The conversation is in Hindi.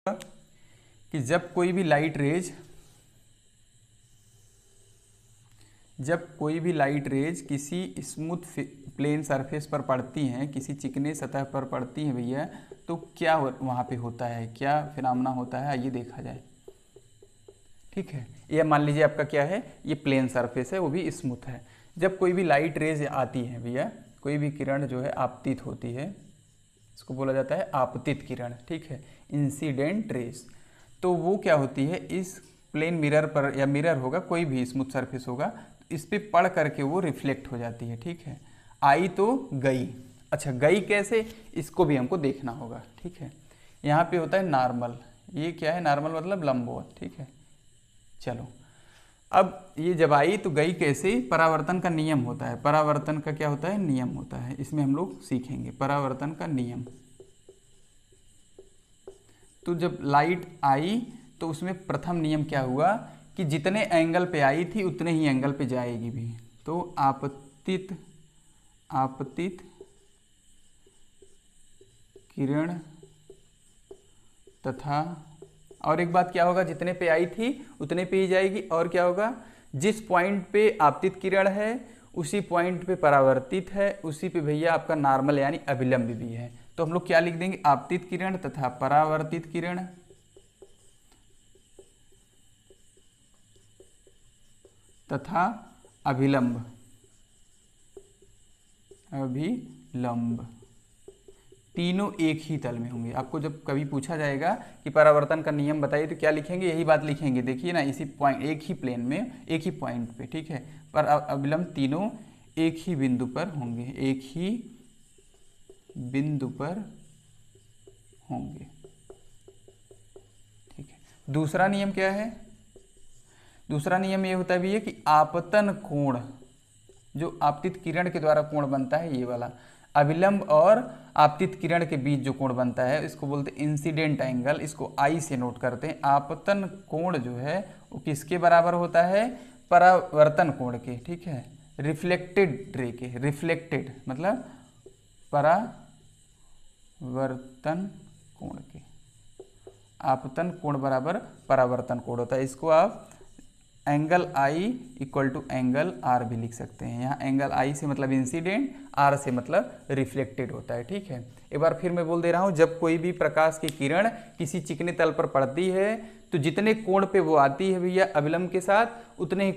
कि जब कोई भी लाइट रेज किसी स्मूथ प्लेन सरफेस पर पड़ती हैं, किसी चिकने सतह पर पड़ती हैं भैया, तो क्या वहाँ पे होता है, क्या फिनोमेना होता है, आइए देखा जाए। ठीक है, ये मान लीजिए आपका क्या है, ये प्लेन सरफेस है, वो भी स्मूथ है। जब कोई भी लाइट रेज आती है भैया, कोई भी किरण जो है आपतित होती है, इसको बोला जाता है आपतित किरण। ठीक है, इंसिडेंट रेज। तो वो क्या होती है, इस प्लेन मिरर पर, या मिरर होगा, कोई भी स्मूथ सरफेस होगा, इस पे पड़ करके वो रिफ्लेक्ट हो जाती है। ठीक है, आई तो गई। अच्छा, गई कैसे, इसको भी हमको देखना होगा। ठीक है, यहाँ पे होता है नॉर्मल, ये क्या है, नॉर्मल मतलब लंबवत। ठीक है, चलो अब ये जब आई तो गई कैसे, परावर्तन का नियम होता है। परावर्तन का क्या होता है, नियम होता है, इसमें हम लोग सीखेंगे परावर्तन का नियम। तो जब लाइट आई तो उसमें प्रथम नियम क्या हुआ कि जितने एंगल पे आई थी उतने ही एंगल पे जाएगी भी। तो आपतित किरण तथा, और एक बात क्या होगा, जितने पे आई थी उतने पे ही जाएगी, और क्या होगा, जिस पॉइंट पे आपतित किरण है उसी पॉइंट पे परावर्तित है, उसी पे भैया आपका नॉर्मल यानी अभिलंब भी है। तो हम लोग क्या लिख देंगे, आपतित किरण तथा परावर्तित किरण तथा अभिलंब तीनों एक ही तल में होंगे। आपको जब कभी पूछा जाएगा कि परावर्तन का नियम बताइए तो क्या लिखेंगे, यही बात लिखेंगे। देखिए ना, इसी पॉइंट, एक ही प्लेन में, एक ही पॉइंट पे। ठीक है, पर अभिलंब तीनों एक ही बिंदु पर होंगे, एक ही बिंदु पर होंगे। ठीक है, दूसरा नियम क्या है, दूसरा नियम ये होता है भैया कि आपतन कोण, जो आपतित किरण के द्वारा कोण बनता है, ये वाला अभिलंब और आपतित किरण के बीच जो कोण बनता है, इसको बोलते हैं इंसिडेंट एंगल। इसको आई से नोट करते हैं। आपतन कोण जो है वो किसके बराबर होता है, परावर्तन कोण के। ठीक है, रिफ्लेक्टेड रे के, रिफ्लेक्टेड मतलब परावर्तन कोण के। आपतन कोण बराबर परावर्तन कोण होता है। इसको आप angle I equal to angle R भी लिख सकते हैं। यहाँ एंगल आई से मतलब इंसिडेंट, आर से मतलब रिफ्लेक्टेड होता है। ठीक है, एक बार फिर मैं बोल दे रहा हूँ, जब कोई भी प्रकाश की किरण किसी चिकने तल पर पड़ती है तो जितने कोण पे वो आती है भैया अभिलंब के साथ, उतने ही